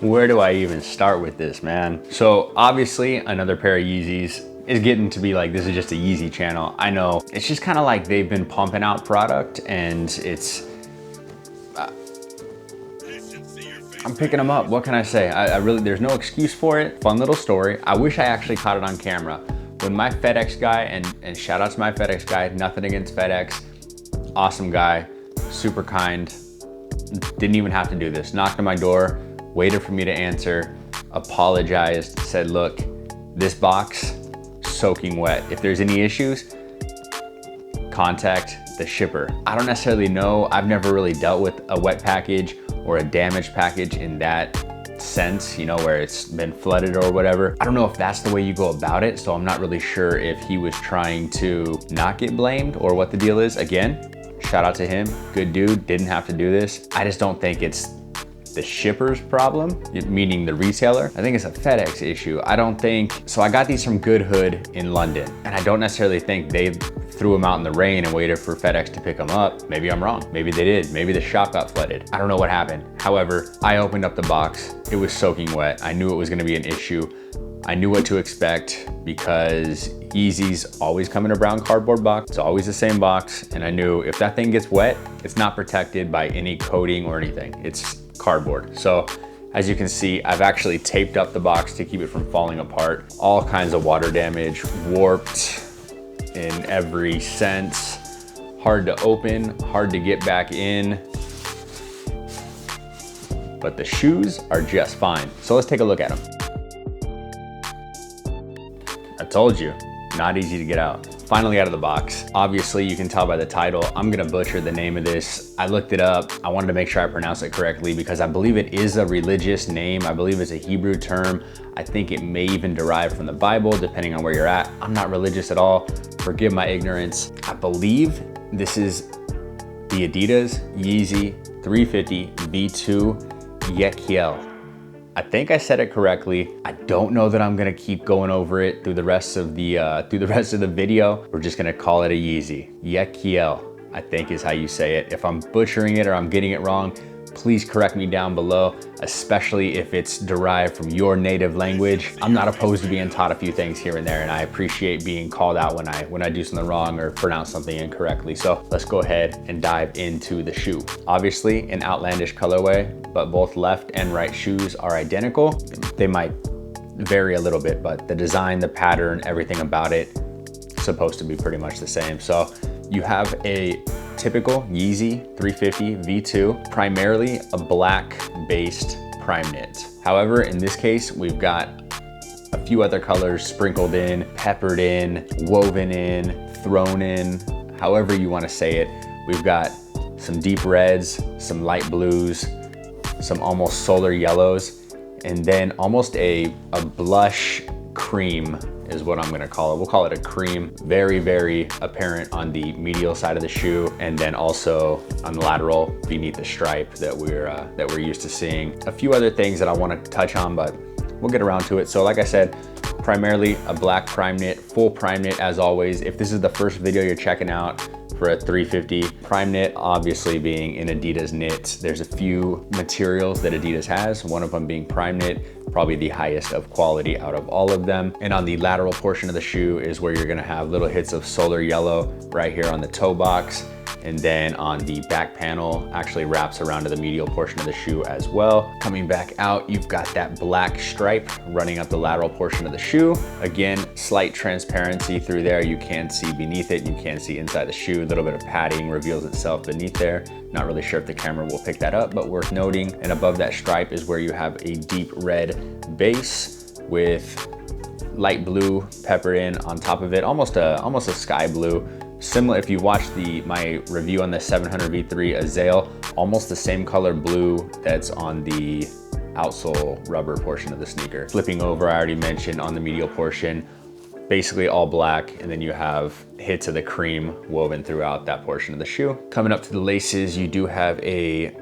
Where do I even start with this, man? So obviously another pair of Yeezys is getting to be like, this is just a Yeezy channel. I know, it's just kind of like they've been pumping out product and it's, I'm picking them up. What can I say? I really, there's no excuse for it. Fun little story. I wish I actually caught it on camera. When my FedEx guy, and shout out to my FedEx guy, nothing against FedEx, awesome guy, super kind, didn't even have to do this. Knocked on my door, waited for me to answer, apologized, said, look, this box, soaking wet. If there's any issues, contact the shipper. I don't necessarily know. I've never really dealt with a wet package or a damaged package in that sense, you know, where it's been flooded or whatever. I don't know if that's the way you go about it, so I'm not really sure if he was trying to not get blamed or what the deal is. Again, shout out to him, good dude, didn't have to do this. I just don't think it's the shipper's problem, meaning the retailer. I think it's a FedEx issue. I don't think, so I got these from Good Hood in London, and I don't necessarily think they threw them out in the rain and waited for FedEx to pick them up. Maybe I'm wrong, maybe they did. Maybe the shop got flooded. I don't know what happened. However, I opened up the box, it was soaking wet. I knew it was gonna be an issue. I knew what to expect because Yeezys always come in a brown cardboard box. It's always the same box. And I knew if that thing gets wet, it's not protected by any coating or anything. It's cardboard. So as you can see, I've actually taped up the box to keep it from falling apart. All kinds of water damage, warped in every sense. Hard to open, hard to get back in. But the shoes are just fine. So let's take a look at them. I told you, not easy to get out. Finally out of the box. Obviously you can tell by the title, I'm gonna butcher the name of this. I looked it up. I wanted to make sure I pronounce it correctly because I believe it is a religious name. I believe it's a Hebrew term. I think it may even derive from the Bible, depending on where you're at. I'm not religious at all. Forgive my ignorance. I believe this is the Adidas Yeezy 350 V2 Yecheil. I think I said it correctly. I don't know that I'm gonna keep going over it through the rest of the video. We're just gonna call it a Yeezy. Yecheil, I think is how you say it. If I'm butchering it or I'm getting it wrong, please correct me down below, especially if it's derived from your native language. I'm not opposed to being taught a few things here and there, and I appreciate being called out when I do something wrong or pronounce something incorrectly. So let's go ahead and dive into the shoe. Obviously an outlandish colorway, but both left and right shoes are identical. They might vary a little bit, but the design, the pattern, everything about it is supposed to be pretty much the same. So you have a typical Yeezy 350 V2, primarily a black based prime knit. However, in this case, we've got a few other colors sprinkled in, peppered in, woven in, thrown in, however you want to say it. We've got some deep reds, some light blues, some almost solar yellows, and then almost a blush cream is what I'm gonna call it. We'll call it a cream. Very, very apparent on the medial side of the shoe, and then also on the lateral beneath the stripe that we're used to seeing. A few other things that I wanna touch on, but we'll get around to it. So like I said, primarily a black prime knit, full prime knit as always. If this is the first video you're checking out for a 350 prime knit, obviously being in Adidas knit, there's a few materials that Adidas has, one of them being prime knit, probably the highest of quality out of all of them. And on the lateral portion of the shoe is where you're gonna have little hits of solar yellow right here on the toe box. And then on the back panel, actually wraps around to the medial portion of the shoe as well. Coming back out, you've got that black stripe running up the lateral portion of the shoe. Again, slight transparency through there. You can see beneath it, you can see inside the shoe. A little bit of padding reveals itself beneath there. Not really sure if the camera will pick that up, but worth noting. And above that stripe is where you have a deep red base with light blue peppered in on top of it, almost a sky blue. Similar, if you watched my review on the 700 V3 Yecheil, almost the same color blue that's on the outsole rubber portion of the sneaker. Flipping over, I already mentioned on the medial portion, basically all black, and then you have hits of the cream woven throughout that portion of the shoe. Coming up to the laces, you do have a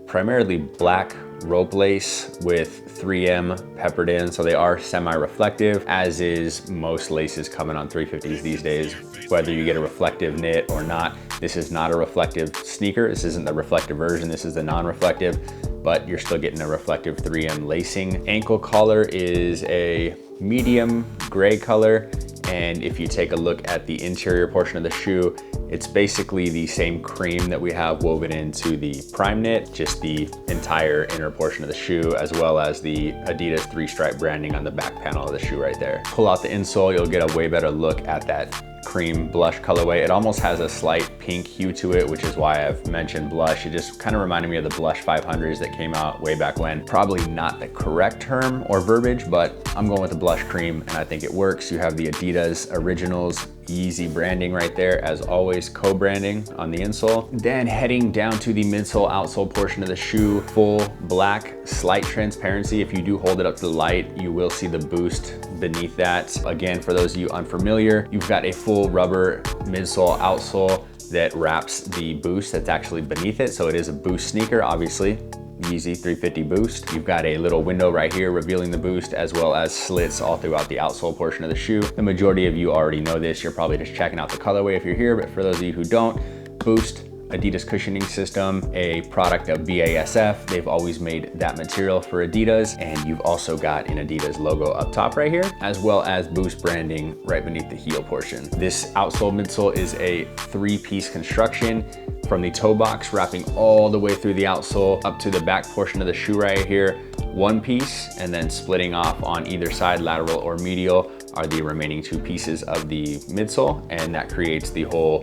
primarily black rope lace with 3M peppered in, so they are semi-reflective, as is most laces coming on 350s these days. Whether you get a reflective knit or not, This is not a reflective sneaker. This isn't the reflective version. This is the non-reflective, but you're still getting a reflective 3M lacing. Ankle collar is a medium gray color. And if you take a look at the interior portion of the shoe, it's basically the same cream that we have woven into the prime knit, just the entire inner portion of the shoe, as well as the Adidas 3-stripe branding on the back panel of the shoe right there. Pull out the insole, you'll get a way better look at that cream blush colorway. It almost has a slight pink hue to it, which is why I've mentioned blush. It just kind of reminded me of the blush 500s that came out way back when. Probably not the correct term or verbiage, but I'm going with the blush cream and I think it works. You have the Adidas Originals Yeezy branding right there, as always, co-branding on the insole. Then heading down to the midsole outsole portion of the shoe, full black, slight transparency. If you do hold it up to the light, you will see the boost beneath that. Again, for those of you unfamiliar, you've got a full rubber midsole outsole that wraps the boost that's actually beneath it. So it is a boost sneaker, obviously. Yeezy 350 boost. You've got a little window right here revealing the boost, as well as slits all throughout the outsole portion of the shoe. The majority of you already know this. You're probably just checking out the colorway if you're here, but for those of you who don't, boost, Adidas cushioning system, a product of BASF. They've always made that material for Adidas, and you've also got an Adidas logo up top right here, as well as boost branding right beneath the heel portion. This outsole midsole is a 3-piece construction, from the toe box wrapping all the way through the outsole up to the back portion of the shoe right here. 1 piece, and then splitting off on either side, lateral or medial, are the remaining 2 pieces of the midsole, and that creates the whole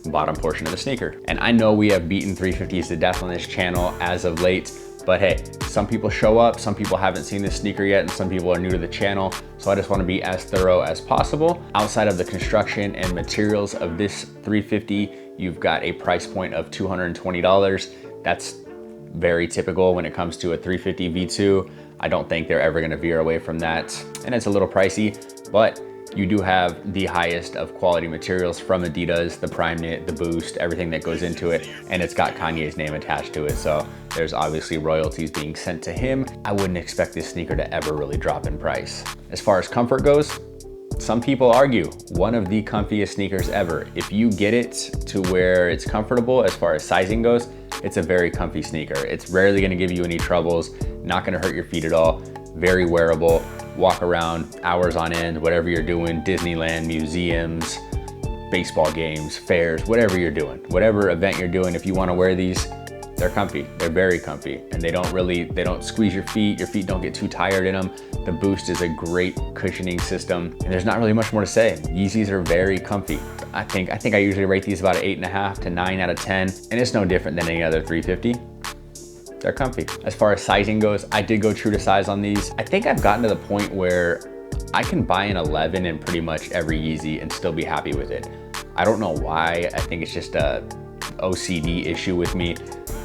bottom portion of the sneaker. And I know we have beaten 350s to death on this channel as of late, but hey, some people show up, some people haven't seen this sneaker yet, and some people are new to the channel. So I just want to be as thorough as possible. Outside of the construction and materials of this 350, you've got a price point of $220. That's very typical when it comes to a 350 V2. I don't think they're ever going to veer away from that. And it's a little pricey, but you do have the highest of quality materials from Adidas, the prime knit, the boost, everything that goes into it, and it's got Kanye's name attached to it, so there's obviously royalties being sent to him. I wouldn't expect this sneaker to ever really drop in price. As far as comfort goes, some people argue one of the comfiest sneakers ever. If you get it to where it's comfortable as far as sizing goes, it's a very comfy sneaker. It's rarely gonna give you any troubles, not gonna hurt your feet at all, very wearable. Walk around hours on end, whatever you're doing, Disneyland, museums, baseball games, fairs, whatever you're doing, whatever event you're doing, if you want to wear these, they're comfy. They're very comfy, and they don't squeeze your feet don't get too tired in them. The boost is a great cushioning system, and there's not really much more to say. Yeezys are very comfy. I think I usually rate these about an 8.5 to 9 out of 10, and it's no different than any other 350. They're comfy. As far as sizing goes, I did go true to size on these. I think I've gotten to the point where I can buy an 11 in pretty much every Yeezy and still be happy with it. I don't know why. I think it's just a OCD issue with me.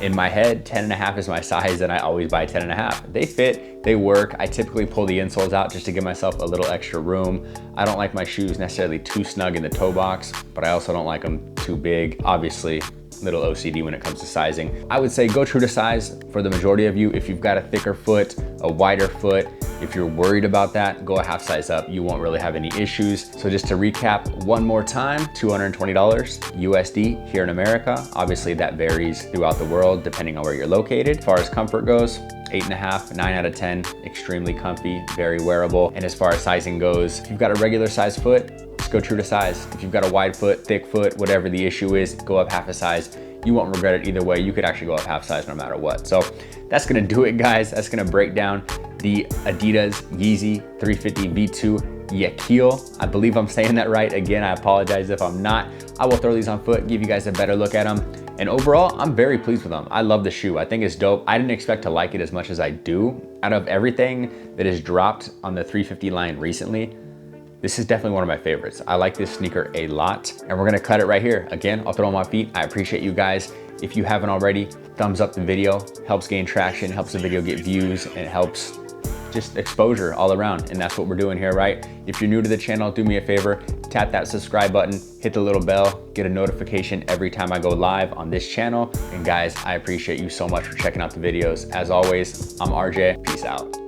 In my head, 10.5 is my size, and I always buy 10.5. They fit, they work. I typically pull the insoles out just to give myself a little extra room. I don't like my shoes necessarily too snug in the toe box, but I also don't like them too big. Obviously, little OCD when it comes to sizing. I would say go true to size for the majority of you. If you've got a thicker foot, a wider foot, if you're worried about that, go a half size up. You won't really have any issues. So just to recap one more time, $220 USD here in America. Obviously that varies throughout the world depending on where you're located. As far as comfort goes, 8.5, 9 out of 10, extremely comfy, very wearable. And as far as sizing goes, if you've got a regular size foot, go true to size. If you've got a wide foot, thick foot, whatever the issue is, go up half a size. You won't regret it either way. You could actually go up half size no matter what. So that's gonna do it, guys. That's gonna break down the Adidas Yeezy 350 V2 Yecheil. I believe I'm saying that right. Again, I apologize if I'm not. I will throw these on foot, give you guys a better look at them. And overall, I'm very pleased with them. I love the shoe. I think it's dope. I didn't expect to like it as much as I do. Out of everything that has dropped on the 350 line recently, this is definitely one of my favorites. I like this sneaker a lot, and we're gonna cut it right here. Again, I'll throw on my feet. I appreciate you guys. If you haven't already, thumbs up the video. Helps gain traction, helps the video get views, and it helps just exposure all around. And that's what we're doing here, right? If you're new to the channel, do me a favor, tap that subscribe button, hit the little bell, get a notification every time I go live on this channel. And guys, I appreciate you so much for checking out the videos. As always, I'm RJ, peace out.